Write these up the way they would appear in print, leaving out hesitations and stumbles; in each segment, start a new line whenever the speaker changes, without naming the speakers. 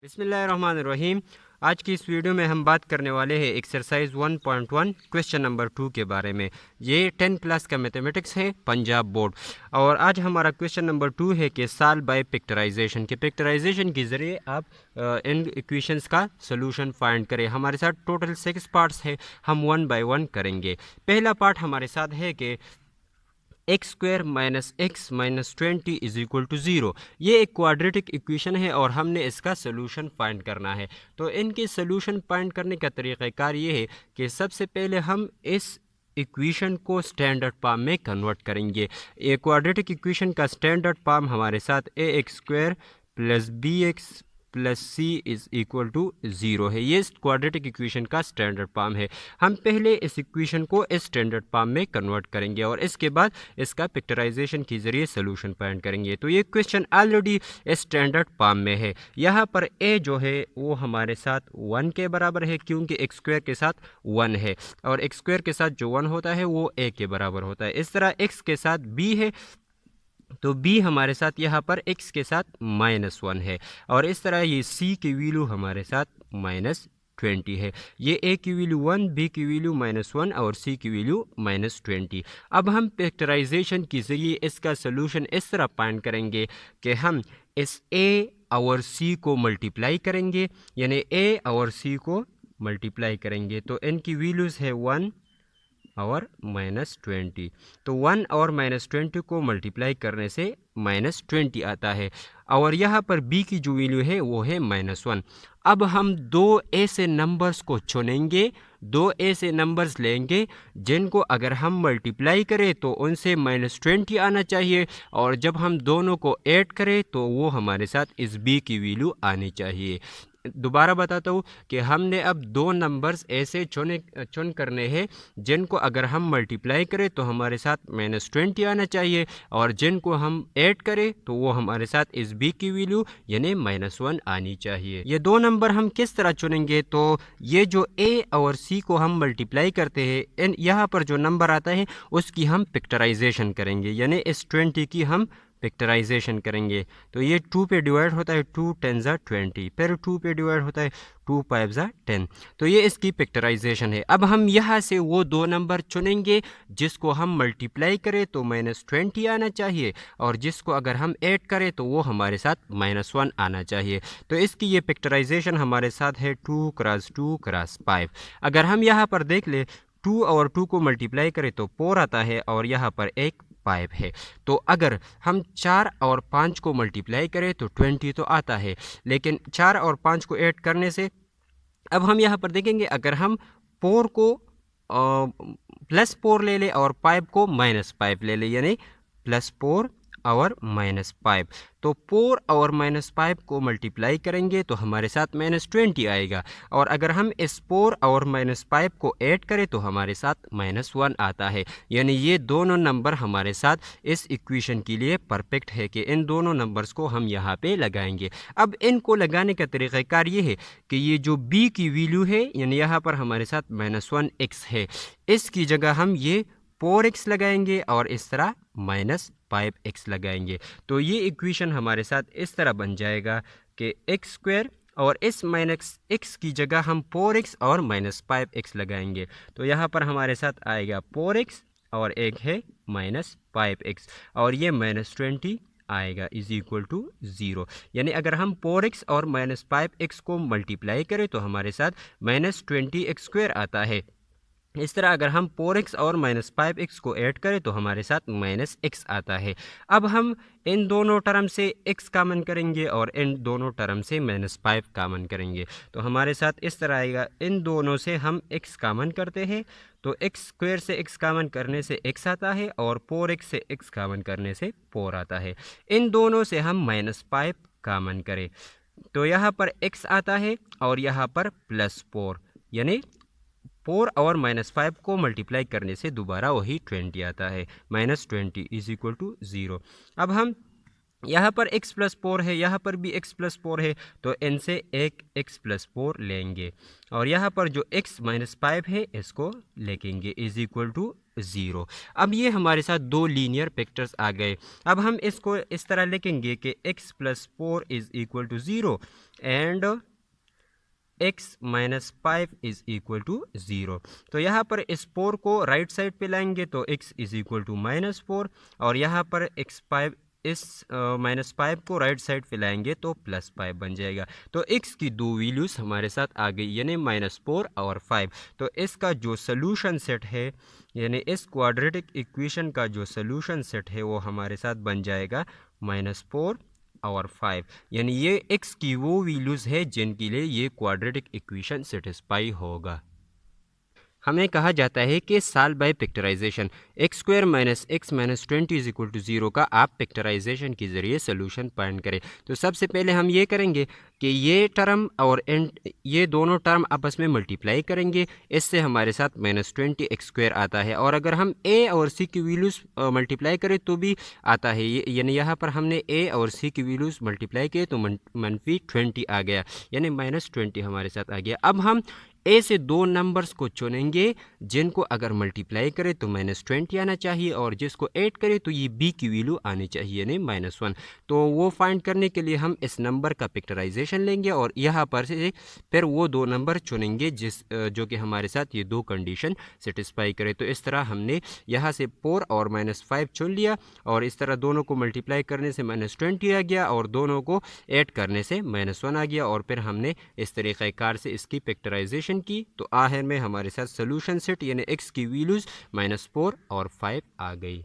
बिस्मिल्लाहिर्रहमानिर्रहीम। आज की इस वीडियो में हम बात करने वाले हैं एक्सरसाइज 1.1 क्वेश्चन नंबर 2 के बारे में। ये 10 क्लास का मैथमेटिक्स है, पंजाब बोर्ड। और आज हमारा क्वेश्चन नंबर 2 है कि सॉल्व बाय पिक्चराइजेशन के ज़रिए आप इन इक्वेशंस का सोल्यूशन फाइंड करें। हमारे साथ टोटल 6 पार्ट्स है, हम 1 बाय 1 करेंगे। पहला पार्ट हमारे साथ है कि X square minus X minus 20 is equal to 0। ये एक क्वाड्रेटिक इक्वेशन है और हमने इसका सोल्यूशन फाइंड करना है। तो इनके सोल्यूशन फाइंड करने का तरीक़ाकार ये है कि सबसे पहले हम इस इक्वेशन को स्टैंडर्ड फॉर्म में कन्वर्ट करेंगे। ये क्वाड्रेटिक इक्वेशन का स्टैंडर्ड फॉर्म हमारे साथ A X square plus B X plus C is equal to 0 है। ये क्वाड्रेटिक इक्वेशन का स्टैंडर्ड फॉर्म है। हम पहले इस इक्वेशन को इस स्टैंडर्ड फॉर्म में कन्वर्ट करेंगे और इसके बाद इसका पिक्चराइजेशन के ज़रिए सोल्यूशन फाइंड करेंगे। तो ये क्वेश्चन ऑलरेडी इस स्टैंडर्ड फॉर्म में है। यहाँ पर ए जो है वो हमारे साथ 1 के बराबर है, क्योंकि एक्स स्क्वायर के साथ 1 है और एक्स स्क्वायर के साथ जो 1 होता है वो ए के बराबर होता है। इस तरह एक्स के साथ बी है, तो b हमारे साथ यहाँ पर x के साथ -1 है और इस तरह ये c की वैल्यू हमारे साथ -20 है। ये a की वैल्यू 1, b की वैल्यू -1 और c की वैल्यू -20। अब हम फैक्टराइजेशन के ज़रिए इसका सोल्यूशन इस तरह फाइंड करेंगे कि हम इस a और c को मल्टीप्लाई करेंगे, यानी a और c को मल्टीप्लाई करेंगे तो इनकी वैल्यूज़ है 1 और -20। तो 1 और -20 को मल्टीप्लाई करने से -20 आता है और यहाँ पर b की जो वैल्यू है वो है -1। अब हम दो ऐसे नंबर्स को चुनेंगे, दो ऐसे नंबर्स लेंगे जिनको अगर हम मल्टीप्लाई करें तो उनसे -20 आना चाहिए और जब हम दोनों को ऐड करें तो वो हमारे साथ इस b की वैल्यू आनी चाहिए। दोबारा बताता हूँ कि हमने अब दो नंबर्स ऐसे चुन करने हैं जिनको अगर हम मल्टीप्लाई करें तो हमारे साथ -20 आना चाहिए और जिनको हम ऐड करें तो वो हमारे साथ इस b की वैल्यू यानी -1 आनी चाहिए। ये दो नंबर हम किस तरह चुनेंगे? तो ये जो a और c को हम मल्टीप्लाई करते हैं, यहाँ पर जो नंबर आता है उसकी हम पिक्चराइजेशन करेंगे, यानी इस 20 की हम पिक्चराइजेशन करेंगे। तो ये 2 पे डिवाइड होता है, 2 10 ज़ा 20, फिर 2 पे डिवाइड होता है, 2 5 ज़ा 10। तो ये इसकी पिक्चराइजेशन है। अब हम यहाँ से वो दो नंबर चुनेंगे जिसको हम मल्टीप्लाई करें तो -20 आना चाहिए और जिसको अगर हम ऐड करें तो वो हमारे साथ -1 आना चाहिए। तो इसकी ये पिक्चराइजेशन हमारे साथ है 2 क्रॉस 2 क्रॉस 5। अगर हम यहाँ पर देख ले 2 और 2 को मल्टीप्लाई करें तो 4 आता है और यहाँ पर एक 5 है। तो अगर हम 4 और 5 को मल्टीप्लाई करें तो 20 तो आता है, लेकिन 4 और 5 को ऐड करने से अब हम यहाँ पर देखेंगे अगर हम 4 को +4 ले ले और 5 को -5 ले ले, यानी +4 और -5, तो 4 और -5 को मल्टीप्लाई करेंगे तो हमारे साथ -20 आएगा और अगर हम इस 4 और -5 को ऐड करें तो हमारे साथ -1 आता है। यानी ये दोनों नंबर हमारे साथ इस इक्वेशन के लिए परफेक्ट है कि इन दोनों नंबर्स को हम यहाँ पे लगाएंगे। अब इनको लगाने का तरीक़ाकार ये है कि ये जो b की वैल्यू है, यानी यहाँ पर हमारे साथ -1x है, इसकी जगह हम ये 4x लगाएंगे और इस तरह -5x लगाएंगे। तो ये इक्वेशन हमारे साथ इस तरह बन जाएगा कि एक्स स्क्वायर और इस -x की जगह हम 4x और -5x लगाएंगे। तो यहाँ पर हमारे साथ आएगा 4x और एक है -5x और ये -20 आएगा इज इक्वल टू 0। यानी अगर हम 4x और -5x को मल्टीप्लाई करें तो हमारे साथ -20x² आता है। इस तरह अगर हम 4x और -5x को ऐड करें तो हमारे साथ -x आता है। अब हम इन दोनों टर्म से x कामन करेंगे और इन दोनों टर्म से -5 कामन करेंगे तो हमारे साथ इस तरह आएगा। इन दोनों से हम x कामन करते हैं तो x स्क्वायर से x कामन करने से x आता है और 4x से x कामन करने से 4 आता है। इन दोनों से हम -5 कामन करें तो यहाँ पर x आता है और यहाँ पर +4, यानी 4 और -5 को मल्टीप्लाई करने से दोबारा वही 20 आता है। -20 इज इक्वल टू 0। अब हम यहाँ पर x + 4 है, यहाँ पर भी x + 4 है, तो इनसे एक x + 4 लेंगे और यहाँ पर जो x - 5 है इसको लेंगे इज इक्वल टू ज़ीरो। अब ये हमारे साथ दो लीनियर वेक्टर्स आ गए। अब हम इसको इस तरह लिखेंगे कि x plus 4 is equal to zero and x minus 5 is equal to zero. तो यहाँ पर इस 4 को राइट साइड पे लाएंगे तो x is equal to minus 4, और यहाँ पर x5 इस माइनस 5 को राइट साइड पे लाएंगे तो प्लस 5 बन जाएगा। तो x की दो वैल्यूज़ हमारे साथ आ गई, यानी माइनस 4 और 5। तो इसका जो सलूशन सेट है, यानी इस क्वाड्रेटिक इक्वेशन का जो सलूशन सेट है वो हमारे साथ बन जाएगा माइनस 4 और 5। यानी ये x की वो वैल्यूज़ है जिनके लिए ये क्वाड्रेटिक इक्वेशन सेटिस्फाई होगा। हमें कहा जाता है कि solve by factorization X square minus X minus 20 is equal to zero का आप फैक्टराइजेशन के ज़रिए सोल्यूशन फाइंड करें। तो सबसे पहले हम ये करेंगे कि ये टर्म और ये दोनों टर्म आपस में मल्टीप्लाई करेंगे। इससे हमारे साथ माइनस 20 एक्स स्क्वायर आता है, और अगर हम a और c की वैल्यूज़ मल्टीप्लाई करें तो भी आता है। यानी यहाँ पर हमने a और c की वैल्यूज़ मल्टीप्लाई किए तो मनफी 20 आ गया, यानी माइनस 20 हमारे साथ आ गया। अब हम ए से दो नंबर्स को चुनेंगे जिनको अगर मल्टीप्लाई करें तो माइनस 20 आना चाहिए, और जिसको ऐड करें तो ये बी की वैल्यू आनी चाहिए, यानी माइनस 1। तो वो फाइंड करने के लिए हम इस नंबर का फैक्टराइजेशन लेंगे और यहाँ पर से फिर वो दो नंबर चुनेंगे जो कि हमारे साथ ये दो कंडीशन सेटिस्फाई करे। तो इस तरह हमने यहाँ से 4 और माइनस 5 चुन लिया, और इस तरह दोनों को मल्टीप्लाई करने से माइनस 20 आ गया और दोनों को ऐड करने से माइनस 1 आ गया, और फिर हमने इस तरीक़ाकार से इसकी फैक्टराइजेशन की। तो आखिर में हमारे साथ सोल्यूशन सेट यानी x की वैल्यूज माइनस 4 और 5 आ गई।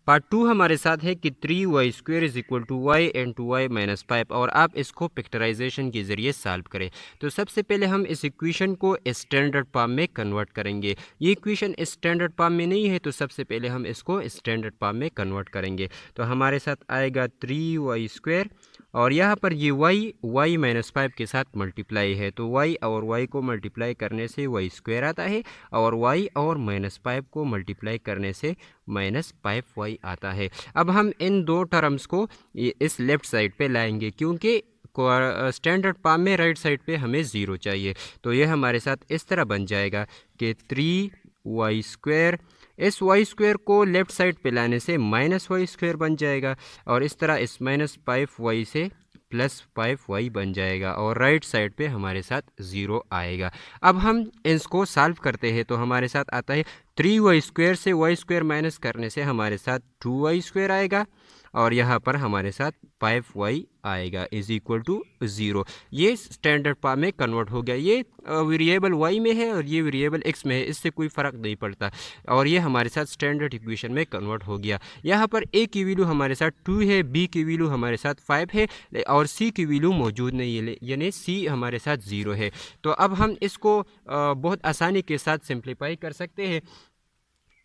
पार्ट 2 हमारे साथ है कि 3y square is equal to Y and 2y minus 5, और आप इसको फैक्टराइजेशन के ज़रिए सॉल्व करें। तो सबसे पहले हम इस इक्वेशन को स्टैंडर्ड फॉर्म में कन्वर्ट करेंगे। ये इक्वेशन स्टैंडर्ड फॉर्म में नहीं है, तो सबसे पहले हम इसको स्टैंडर्ड फॉर्म में कन्वर्ट करेंगे। तो हमारे साथ आएगा 3y स्क्वायर, और यहाँ पर ये y माइनस 5 के साथ मल्टीप्लाई है, तो y और y को मल्टीप्लाई करने से y स्क्वायर आता है, और y और माइनस 5 को मल्टीप्लाई करने से माइनस 5y आता है। अब हम इन दो टर्म्स को इस लेफ़्ट साइड पे लाएंगे, क्योंकि स्टैंडर्ड फॉर्म में राइट साइड पे हमें ज़ीरो चाहिए। तो ये हमारे साथ इस तरह बन जाएगा कि 3y स्क्वायर, इस y स्क्वायर को लेफ़्ट साइड पे लाने से माइनस y स्क्वायर बन जाएगा, और इस तरह इस माइनस 5y से प्लस 5y बन जाएगा, और राइट साइड पे हमारे साथ ज़ीरो आएगा। अब हम इसको सॉल्व करते हैं, तो हमारे साथ आता है 3y स्क्वायर से y स्क्वायर माइनस करने से हमारे साथ 2y स्क्वायर आएगा, और यहाँ पर हमारे साथ 5y आएगा इज इक्वल टू ज़ीरो। ये स्टैंडर्ड फॉर्म में कन्वर्ट हो गया। ये वेरिएबल y में है और ये वेरिएबल x में है, इससे कोई फ़र्क नहीं पड़ता, और ये हमारे साथ स्टैंडर्ड इक्वेशन में कन्वर्ट हो गया। यहाँ पर a की वैल्यू हमारे साथ 2 है, b की वैल्यू हमारे साथ 5 है, और c की वैल्यू मौजूद नहीं है, यानी c हमारे साथ 0 है। तो अब हम इसको बहुत आसानी के साथ सिंप्लीफाई कर सकते हैं।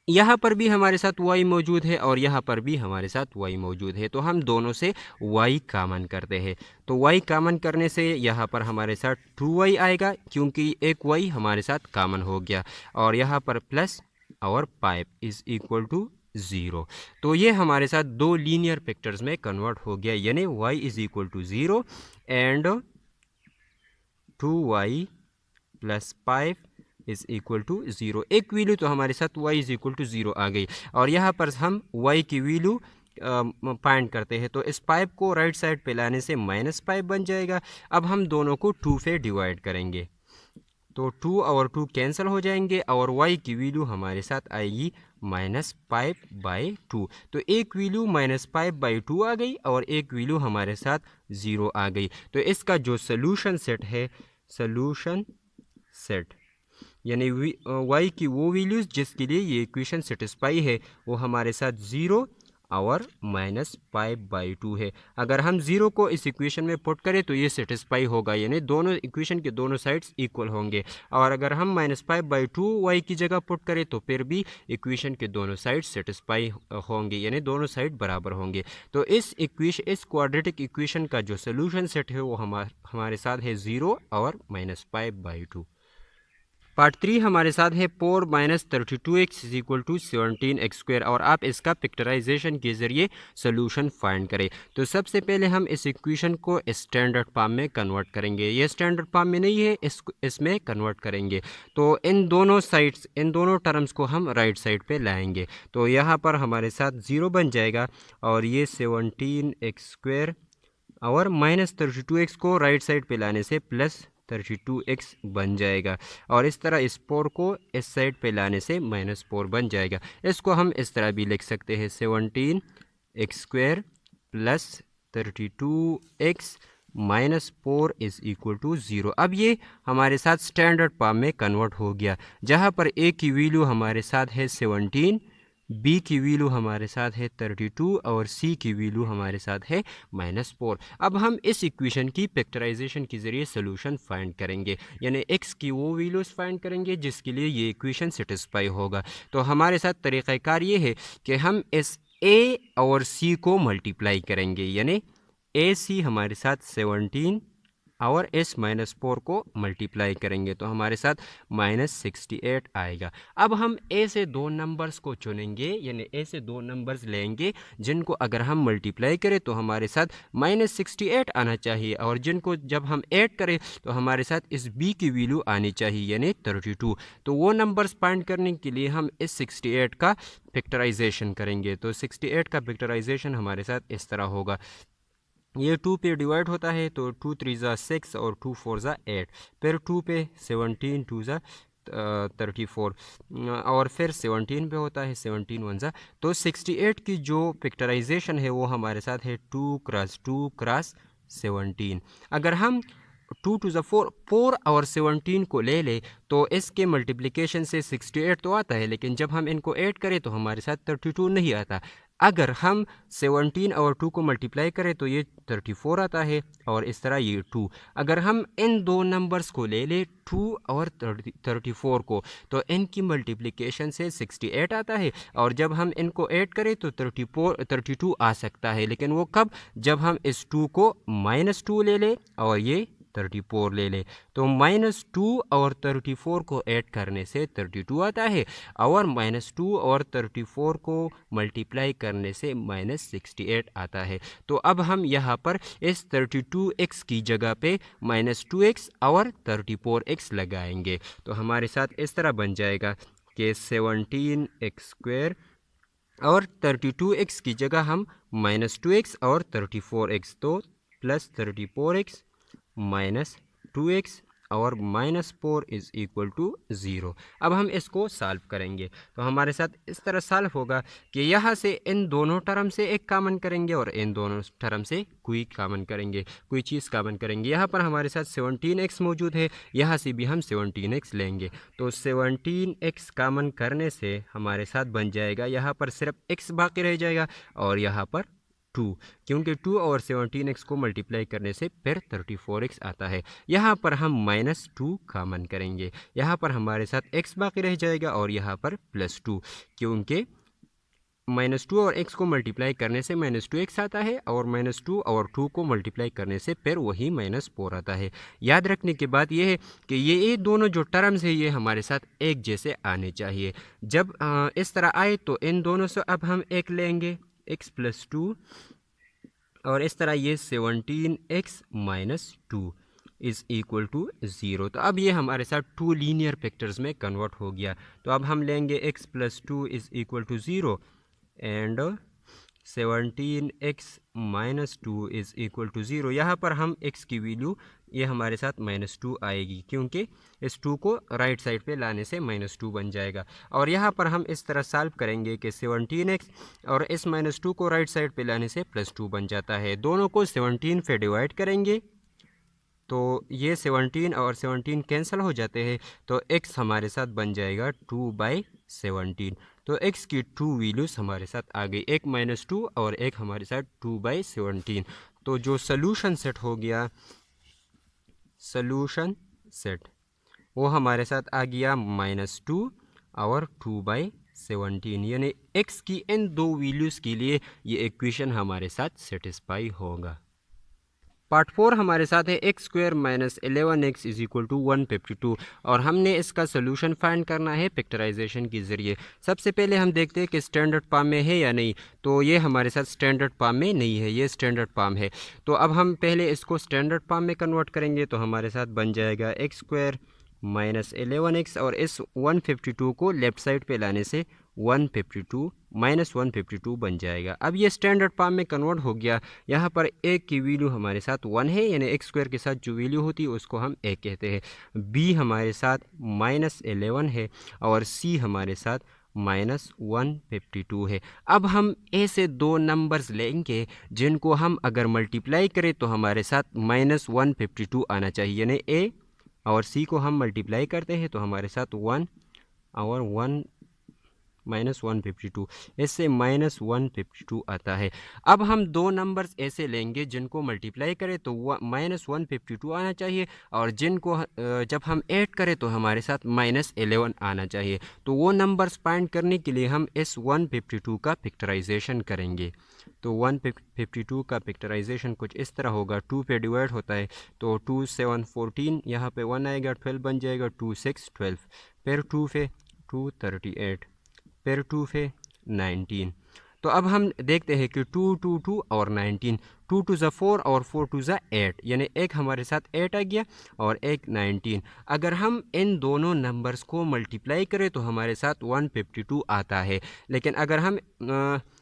यहाँ पर भी हमारे साथ y मौजूद है और यहाँ पर भी हमारे साथ y मौजूद है, तो हम दोनों से y कॉमन करते हैं। तो y कॉमन करने से यहाँ पर हमारे साथ 2y आएगा, क्योंकि एक y हमारे साथ कॉमन हो गया, और यहाँ पर प्लस और 5 इज़ इक्वल टू ज़ीरो। तो ये हमारे साथ दो लीनियर फैक्टर्स में कन्वर्ट हो गया, यानी y is equal to zero and 2y plus 5 is equal to zero. एक वैल्यू तो हमारे साथ y is equal to zero आ गई, और यहाँ पर हम y की वैल्यू फाइंड करते हैं। तो इस 5 को राइट साइड पे लाने से माइनस 5 बन जाएगा। अब हम दोनों को 2 से डिवाइड करेंगे, तो 2 और 2 कैंसिल हो जाएंगे, और y की वैल्यू हमारे साथ आएगी माइनस 5/2। तो एक वैल्यू माइनस 5/2 आ गई, और एक वैल्यू हमारे साथ 0 आ गई। तो इसका जो सोल्यूशन सेट है, सोल्यूशन सेट यानी y की वो वैल्यूज़ जिसके लिए ये इक्वेशन सेटिस्फाई है, वो हमारे साथ 0 और माइनस 5/2 है। अगर हम 0 को इस इक्वेशन में पुट करें तो ये सेटिस्फाई होगा, यानी दोनों इक्वेशन के दोनों साइड्स इक्वल होंगे, और अगर हम माइनस 5/2 y की जगह पुट करें तो फिर भी इक्वेशन के दोनों साइड्स सेटिस्फाई होंगे, यानी दोनों साइड बराबर होंगे। तो इस क्वाड्रेटिक इक्वेशन का जो सोल्यूशन सेट है वो हमारे साथ है 0 और माइनस 5/2। पार्ट 3 हमारे साथ है 4 minus 32x is equal to 17x² और आप इसका पिक्चराइजेशन के ज़रिए सोल्यूशन फाइंड करें। तो सबसे पहले हम इस इक्वेशन को स्टैंडर्ड फॉर्म में कन्वर्ट करेंगे। ये स्टैंडर्ड फॉर्म में नहीं है, इसमें कन्वर्ट करेंगे। तो इन दोनों टर्म्स को हम राइट साइड पे लाएंगे। तो यहाँ पर हमारे साथ 0 बन जाएगा और ये 17x² और माइनस 32x को राइट साइड पे लाने से प्लस 32x बन जाएगा और इस तरह इस 4 को इस साइड पे लाने से -4 बन जाएगा। इसको हम इस तरह भी लिख सकते हैं 17x² plus 32x -4 is equal to 0। अब ये हमारे साथ स्टैंडर्ड फॉर्म में कन्वर्ट हो गया, जहाँ पर a की वैल्यू हमारे साथ है 17, b की वैल्यू हमारे साथ है 32 और c की वैल्यू हमारे साथ है -4। अब हम इस इक्वेशन की फैक्टराइजेशन के ज़रिए सोल्यूशन फाइंड करेंगे, यानी x की वो वैल्यूज़ फाइंड करेंगे जिसके लिए ये इक्वेशन सेटिस्फाई होगा। तो हमारे साथ तरीक़ाकार ये है कि हम इस a और c को मल्टीप्लाई करेंगे, यानी AC हमारे साथ 17 और इस -4 को मल्टीप्लाई करेंगे तो हमारे साथ -68 आएगा। अब हम a से दो नंबर्स को चुनेंगे, यानी a से दो नंबर्स लेंगे जिनको अगर हम मल्टीप्लाई करें तो हमारे साथ -68 आना चाहिए और जिनको जब हम ऐड करें तो हमारे साथ इस b की वैल्यू आनी चाहिए, यानी 32। तो वो नंबर्स फाइंड करने के लिए हम इस 68 का फैक्टराइजेशन करेंगे। तो 68 का फैक्टराइजेशन हमारे साथ इस तरह होगा, ये 2 पे डिवाइड होता है तो 2 3 ज़ा 6 और 2 4 ज़ा 8, फिर 2 पे 17 2 ज़ा 34 और फिर 17 पे होता है 17 1 ज़ा। तो 68 की जो फैक्टराइजेशन है वो हमारे साथ है 2 क्रॉस 2 क्रॉस 17। अगर हम 2 टू ज़ा 4 और 17 को ले ले तो इसके मल्टीप्लिकेशन से 68 तो आता है, लेकिन जब हम इनको ऐड करें तो हमारे साथ 32 नहीं आता। अगर हम 17 और 2 को मल्टीप्लाई करें तो ये 34 आता है और इस तरह ये 2। अगर हम इन दो नंबर्स को ले ले 2 और 34 को, तो इनकी मल्टीप्लिकेशन से 68 आता है और जब हम इनको ऐड करें तो 32 आ सकता है, लेकिन वो कब, जब हम इस 2 को -2 ले ले और ये 34 ले ले। तो -2 और 34 को ऐड करने से 32 आता है और -2 और 34 को मल्टीप्लाई करने से -68 आता है। तो अब हम यहाँ पर इस 32x की जगह पे -2x और 34x लगाएंगे। तो हमारे साथ इस तरह बन जाएगा कि 17x² और 32x की जगह हम -2x और 34x, तो प्लस 34x -2x और -4 इज इक्वल टू 0। अब हम इसको सॉल्व करेंगे तो हमारे साथ इस तरह सॉल्व होगा कि यहाँ से इन दोनों टर्म से एक कॉमन करेंगे और इन दोनों टर्म से कोई चीज़ कॉमन करेंगे। यहाँ पर हमारे साथ 17x मौजूद है, यहाँ से भी हम 17x लेंगे। तो 17x कॉमन करने से हमारे साथ बन जाएगा, यहाँ पर सिर्फ x बाकी रह जाएगा और यहाँ पर 2, क्योंकि 2 और 17x को मल्टीप्लाई करने से फिर 34x आता है। यहाँ पर हम -2 कॉमन करेंगे, यहाँ पर हमारे साथ x बाकी रह जाएगा और यहाँ पर +2, क्योंकि -2 और x को मल्टीप्लाई करने से -2x आता है और -2 और 2 को मल्टीप्लाई करने से फिर वही -4 आता है। याद रखने की बात यह है कि ये दोनों जो टर्म्स है ये हमारे साथ एक जैसे आने चाहिए। जब इस तरह आए तो इन दोनों से अब हम एक लेंगे x + 2 और इस तरह ये 17x - 2 इज़ इक्वल टू 0। तो अब ये हमारे साथ 2 लीनियर फैक्टर्स में कन्वर्ट हो गया। तो अब हम लेंगे x + 2 is equal to 0 and 17x - 2 is equal to 0। यहाँ पर हम x की वैल्यू ये हमारे साथ -2 आएगी, क्योंकि इस 2 को राइट साइड पे लाने से -2 बन जाएगा। और यहाँ पर हम इस तरह सॉल्व करेंगे कि 17x और इस -2 को राइट साइड पे लाने से +2 बन जाता है। दोनों को 17 पे डिवाइड करेंगे तो ये 17 और 17 कैंसिल हो जाते हैं, तो x हमारे साथ बन जाएगा 2/17। तो x की 2 वैल्यूज़ हमारे साथ आ गई, एक -2 और एक हमारे साथ 2/17। तो जो सोल्यूशन सेट हो गया, सोल्यूशन सेट वो हमारे साथ आ गया -2 और 2/17, यानी x की इन दो वैल्यूज़ के लिए ये इक्वेशन हमारे साथ सेटिस्फाई होगा। पार्ट 4 हमारे साथ है X square minus 11x is equal to 152 और हमने इसका सोल्यूशन फाइंड करना है पिक्चराइजेशन के ज़रिए। सबसे पहले हम देखते हैं कि स्टैंडर्ड फॉर्म में है या नहीं। तो ये हमारे साथ स्टैंडर्ड फॉर्म में नहीं है, ये स्टैंडर्ड फॉर्म है। तो अब हम पहले इसको स्टैंडर्ड फॉर्म में कन्वर्ट करेंगे तो हमारे साथ बन जाएगा एक्स स्क्वायर माइनस 11x और इस 152 को लेफ़्ट साइड पे लाने से 152 माइनस 152 बन जाएगा। अब ये स्टैंडर्ड फॉर्म में कन्वर्ट हो गया। यहाँ पर a की वैल्यू हमारे साथ 1 है, यानी एक्स स्क्वायर के साथ जो वैल्यू होती है उसको हम a कहते हैं। b हमारे साथ माइनस 11 है और c हमारे साथ माइनस 152 है। अब हम a से दो नंबर्स लेंगे जिनको हम अगर मल्टीप्लाई करें तो हमारे साथ माइनस 152 आना चाहिए, यानी a और c को हम मल्टीप्लाई करते हैं तो हमारे साथ 1 और 1 माइनस 152, इससे माइनस 152 आता है। अब हम दो नंबर्स ऐसे लेंगे जिनको मल्टीप्लाई करें तो माइनस 152 आना चाहिए और जिनको जब हम ऐड करें तो हमारे साथ माइनस 11 आना चाहिए। तो वो नंबर्स फाइंड करने के लिए हम इस 152 का पिक्चराइजेशन करेंगे। तो 152 का पिक्चराइजेशन कुछ इस तरह होगा, 2 पे डिवाइड होता है तो 2 7 14, यहाँ पे 1 आएगा, 12 बन जाएगा, 2 6 12, फिर 2 पे 2 38, फिर 2 पे 19। तो अब हम देखते हैं कि 2 2 2 और 19, 2 2 ज़ा 4 और 4 2 ज़ा 8, यानी एक हमारे साथ 8 आ गया और एक 19। अगर हम इन दोनों नंबर्स को मल्टीप्लाई करें तो हमारे साथ 152 आता है। लेकिन अगर हम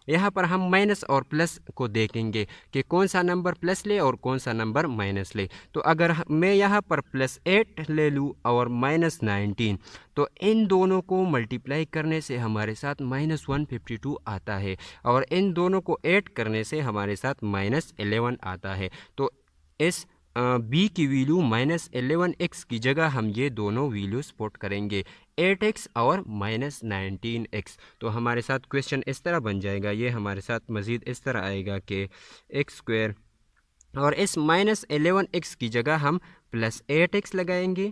यहाँ पर हम माइनस और प्लस को देखेंगे कि कौन सा नंबर प्लस ले और कौन सा नंबर माइनस ले। तो अगर मैं यहाँ पर प्लस 8 ले लूँ और माइनस 19, तो इन दोनों को मल्टीप्लाई करने से हमारे साथ माइनस 152 आता है और इन दोनों को ऐड करने से हमारे साथ माइनस 11 आता है। तो इस b की वैल्यू माइनस 11x की जगह हम ये दोनों वैल्यूज पुट करेंगे, 8x और माइनस 19x। तो हमारे साथ क्वेश्चन इस तरह बन जाएगा, ये हमारे साथ मज़ीद इस तरह आएगा कि एक्स स्क्वायर और इस माइनस 11x की जगह हम प्लस 8x लगाएंगे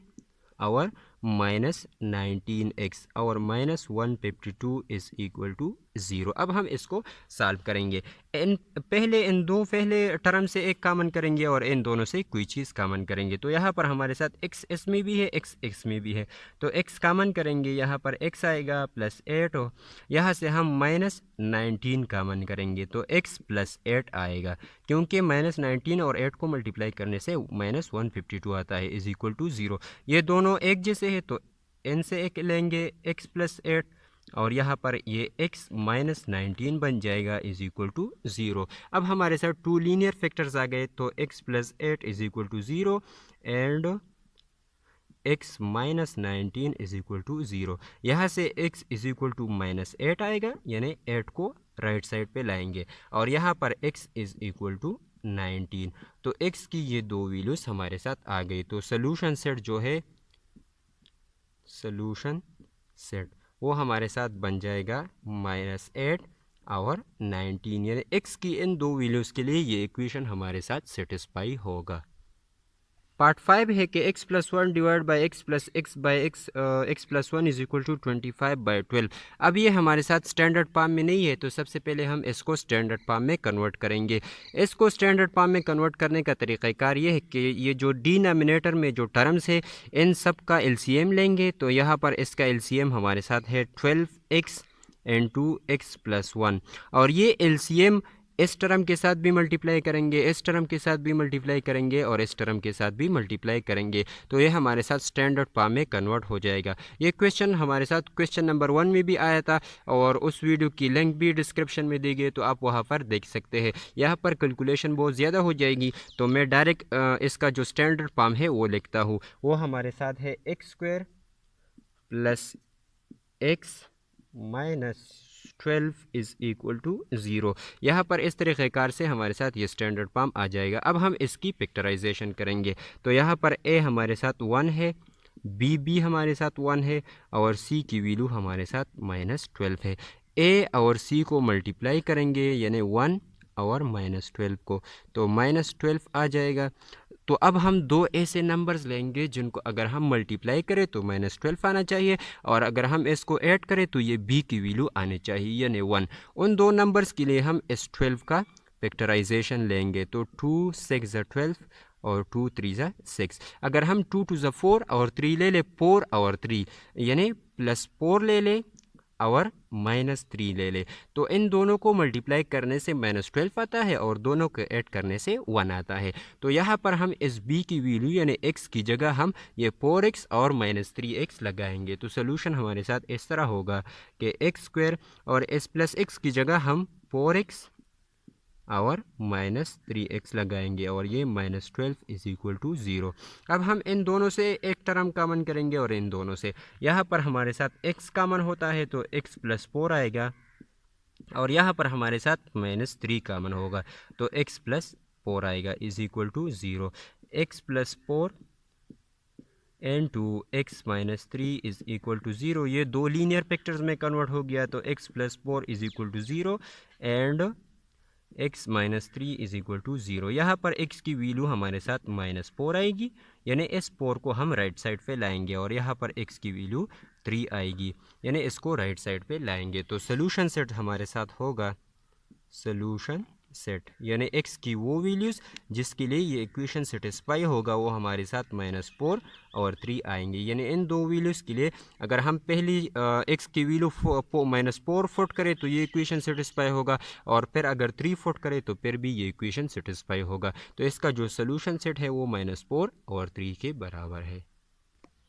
और माइनस 19x और माइनस 152 इज़ इक्वल टू 0। अब हम इसको सॉल्व करेंगे। इन दो पहले टर्म से एक कॉमन करेंगे और इन दोनों से कोई चीज़ कॉमन करेंगे। तो यहाँ पर हमारे साथ x इसमें भी है, x में भी है, तो x कॉमन करेंगे, यहाँ पर x आएगा प्लस 8 हो, यहाँ से हम माइनस 19 कॉमन करेंगे तो x प्लस 8 आएगा, क्योंकि माइनस 19 और 8 को मल्टीप्लाई करने से माइनस 152 आता है इज़ इक्वल टू 0। ये दोनों एक जैसे है तो इनसे एक लेंगे x प्लस 8 और यहाँ पर ये x माइनस 19 बन जाएगा इज़ इक्वल टू 0। अब हमारे साथ टू लीनियर फैक्टर्स आ गए तो x plus 8 is equal to 0 and x minus 19 is equal to 0। यहाँ से x is equal to minus 8 आएगा, यानी 8 को राइट साइड पे लाएंगे और यहाँ पर x इज़ इक्वल टू 19। तो x की ये दो वैल्यूज़ हमारे साथ आ गई। तो सोल्यूशन सेट जो है, सोल्यूशन सेट वो हमारे साथ बन जाएगा माइनस 8 और 19, यानी x की इन दो वैल्यूज़ के लिए ये इक्वेशन हमारे साथ सेटिस्फाई होगा। पार्ट 5 है कि x plus 1 divide by X plus X by X plus 1 is equal to 25/12। अब ये हमारे साथ स्टैंडर्ड फॉर्म में नहीं है, तो सबसे पहले हम इसको स्टैंडर्ड फॉर्म में कन्वर्ट करेंगे। इसको स्टैंडर्ड फॉर्म में कन्वर्ट करने का तरीक़ाकार ये है कि ये जो डिनोमिनेटर में जो टर्म्स है इन सब का एलसीएम लेंगे। तो यहाँ पर इसका एलसीएम हमारे साथ है 12x इंटू x प्लस 1 और ये एलसीएम इस टर्म के साथ भी मल्टीप्लाई करेंगे, इस टर्म के साथ भी मल्टीप्लाई करेंगे और इस टर्म के साथ भी मल्टीप्लाई करेंगे। तो ये हमारे साथ स्टैंडर्ड फॉर्म में कन्वर्ट हो जाएगा। ये क्वेश्चन हमारे साथ क्वेश्चन नंबर 1 में भी आया था और उस वीडियो की लिंक भी डिस्क्रिप्शन में दी गई, तो आप वहाँ पर देख सकते हैं। यहाँ पर कैलकुलेशन बहुत ज़्यादा हो जाएगी, तो मैं डायरेक्ट इसका जो स्टैंडर्ड फॉर्म है वो लिखता हूँ। वो हमारे साथ है X square plus X minus 12 is equal to 0। यहाँ पर इस तरीक़ेकार से हमारे साथ ये स्टैंडर्ड फॉर्म आ जाएगा। अब हम इसकी पिक्चराइजेशन करेंगे। तो यहाँ पर a हमारे साथ 1 है, b हमारे साथ 1 है और c की वैल्यू हमारे साथ माइनस 12 है। a और c को मल्टीप्लाई करेंगे, यानी 1 और माइनस 12 को, तो माइनस 12 आ जाएगा। तो अब हम दो ऐसे नंबर्स लेंगे जिनको अगर हम मल्टीप्लाई करें तो माइनस 12 आना चाहिए और अगर हम इसको ऐड करें तो ये b की वैल्यू आनी चाहिए, यानी 1। उन दो नंबर्स के लिए हम इस 12 का फैक्टराइजेशन लेंगे तो 2 6 ज़ा 12 और 2 3 ज़ा 6। अगर हम 2 2 ज़ा 4 और 3 ले ले 4 और 3 यानी +4 ले ले और -3 ले ले, तो इन दोनों को मल्टीप्लाई करने से -12 आता है और दोनों को ऐड करने से 1 आता है। तो यहाँ पर हम इस b की वैल्यू यानी x की जगह हम ये 4x और -3x लगाएंगे। तो सोल्यूशन हमारे साथ इस तरह होगा कि x² और इस +x की जगह हम 4x और -3x लगाएंगे और ये -12 = 0। अब हम इन दोनों से एक टर्म कॉमन करेंगे और इन दोनों से यहाँ पर हमारे साथ x कॉमन होता है तो x + 4 आएगा और यहाँ पर हमारे साथ -3 कॉमन होगा तो x + 4 आएगा = 0। x + 4 into x - 3 = 0। ये दो लीनियर फैक्टर्स में कन्वर्ट हो गया तो x + 4 = 0 एंड x - 3 = 0। यहाँ पर x की वैल्यू हमारे साथ -4 आएगी यानी इस 4 को हम राइट साइड पे लाएंगे और यहाँ पर x की वैल्यू 3 आएगी यानी इसको राइट साइड पे लाएंगे। तो सोल्यूशन सेट हमारे साथ होगा सोल्यूशन सेट यानी x की वो वैल्यूज़ जिसके लिए ये इक्वेशन सेटिस्फाई होगा वो हमारे साथ -4 और 3 आएंगे। यानी इन दो वैल्यूज़ के लिए अगर हम पहली x की वैल्यू -4 फुट करें तो ये इक्वेशन सेटिस्फाई होगा और फिर अगर 3 फुट करें तो फिर भी ये इक्वेशन सेटिस्फाई होगा। तो इसका जो सोल्यूशन सेट है वो -4 और 3 के बराबर है।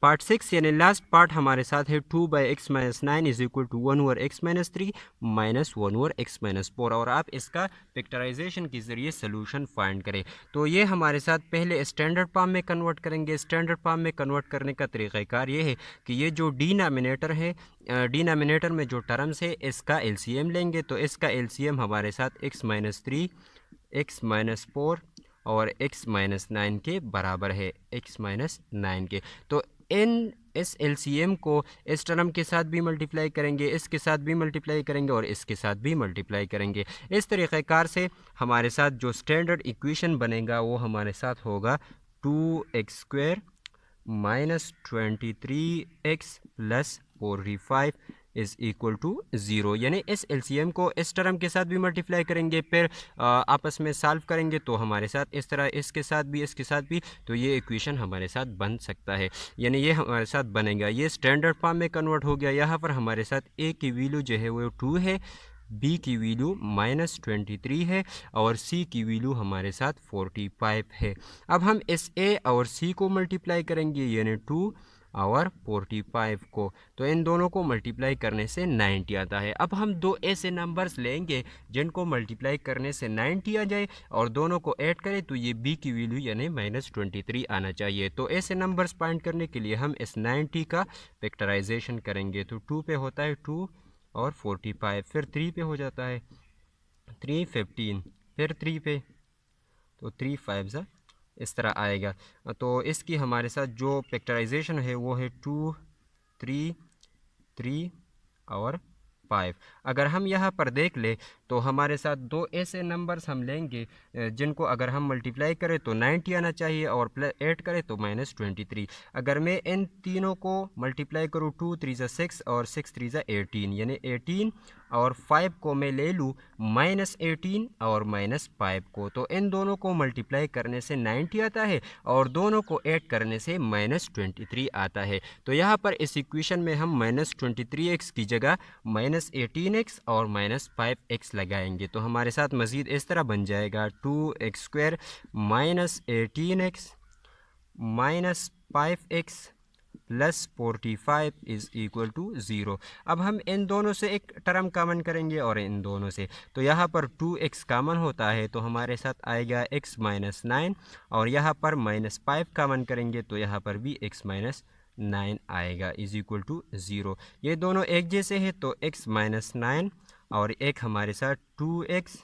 पार्ट 6 यानी लास्ट पार्ट हमारे साथ है 2/x - 9 = 1/x - 3 - 1/x - 4 और आप इसका फैक्टराइजेशन के ज़रिए सोल्यूशन फाइंड करें। तो ये हमारे साथ पहले स्टैंडर्ड फॉर्म में कन्वर्ट करेंगे। स्टैंडर्ड फॉर्म में कन्वर्ट करने का तरीक़ाकार ये है कि ये जो डिनोमिनेटर है डिनोमिनेटर में जो टर्म्स है इसका LCM लेंगे तो इसका LCM हमारे साथ x - 3 x - 4 और x - 9 के बराबर है x - 9 के। तो इस LCM को इस टर्म के साथ भी मल्टीप्लाई करेंगे, इसके साथ भी मल्टीप्लाई करेंगे और इसके साथ भी मल्टीप्लाई करेंगे। इस तरीक़ेकार से हमारे साथ जो स्टैंडर्ड इक्वेशन बनेगा वो हमारे साथ होगा 2x² - 23x + 45 = 0। यानी इस LCM को इस टर्म के साथ भी मल्टीप्लाई करेंगे फिर आपस में सॉल्व करेंगे तो हमारे साथ इस तरह इसके साथ भी तो ये इक्वेशन हमारे साथ बन सकता है। यानी ये हमारे साथ बनेगा। ये स्टैंडर्ड फॉर्म में कन्वर्ट हो गया। यहाँ पर हमारे साथ a की वैल्यू जो है वो 2 है, b की वैल्यू -23 है और c की वैल्यू हमारे साथ 45 है। अब हम इस a और c को मल्टीप्लाई करेंगे यानी 2 और 45 को, तो इन दोनों को मल्टीप्लाई करने से 90 आता है। अब हम दो ऐसे नंबर्स लेंगे जिनको मल्टीप्लाई करने से 90 आ जाए और दोनों को ऐड करें तो ये b की वैल्यू यानी -23 आना चाहिए। तो ऐसे नंबर्स फाइंड करने के लिए हम इस 90 का फैक्टराइजेशन करेंगे। तो 2 पे होता है 2 और 45, फिर 3 पे हो जाता है 3 15, फिर 3 पे तो 3 5 इस तरह आएगा। तो इसकी हमारे साथ जो फैक्टराइजेशन है वो है 2 3 3 और 5। अगर हम यहाँ पर देख ले तो हमारे साथ दो ऐसे नंबर्स हम लेंगे जिनको अगर हम मल्टीप्लाई करें तो 90 आना चाहिए और ऐड करें तो -23। अगर मैं इन तीनों को मल्टीप्लाई करूँ 2 3 6 और 6 3 18 यानी 18 और 5 को मैं ले लूँ -18 और -5 को, तो इन दोनों को मल्टीप्लाई करने से 90 आता है और दोनों को ऐड करने से -23 आता है। तो यहाँ पर इस इक्वेशन में हम -23x की जगह -18x और -5x लगाएंगे तो हमारे साथ मज़ीद इस तरह बन जाएगा 2x² -18x -5x + 45 = 0। अब हम इन दोनों से एक टर्म कॉमन करेंगे और इन दोनों से, तो यहाँ पर 2x कॉमन होता है तो हमारे साथ आएगा x - 9 और यहाँ पर -5 कॉमन करेंगे तो यहाँ पर भी x - 9 आएगा = 0। ये दोनों एक जैसे हैं तो x - 9 और एक हमारे साथ 2x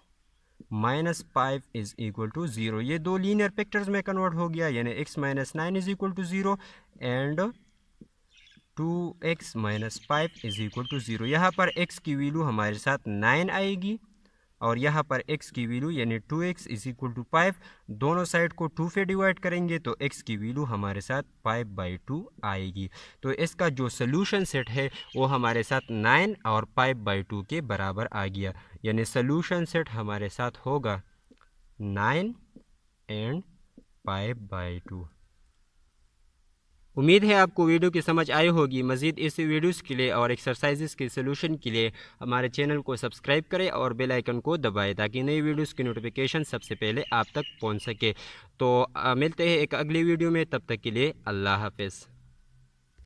-5 = 0। ये दो लीनियर फैक्टर्स में कन्वर्ट हो गया यानी x - 9 = 0 एंड 2x - 5 = 0। यहाँ पर x की वैल्यू हमारे साथ 9 आएगी और यहाँ पर x की वैल्यू यानी 2x = 5, दोनों साइड को 2 से डिवाइड करेंगे तो x की वैल्यू हमारे साथ 5/2 आएगी। तो इसका जो सोल्यूशन सेट है वो हमारे साथ 9 और 5/2 के बराबर आ गया। यानी सोल्यूशन सेट हमारे साथ होगा 9 एंड 5/2। उम्मीद है आपको वीडियो की समझ आई होगी। मज़ीद इस वीडियोस के लिए और एक्सरसाइजेस के सलूशन के लिए हमारे चैनल को सब्सक्राइब करें और बेल आइकन को दबाएं ताकि नई वीडियोस की नोटिफिकेशन सबसे पहले आप तक पहुंच सके। तो मिलते हैं एक अगली वीडियो में, तब तक के लिए अल्लाह हाफ़िज़।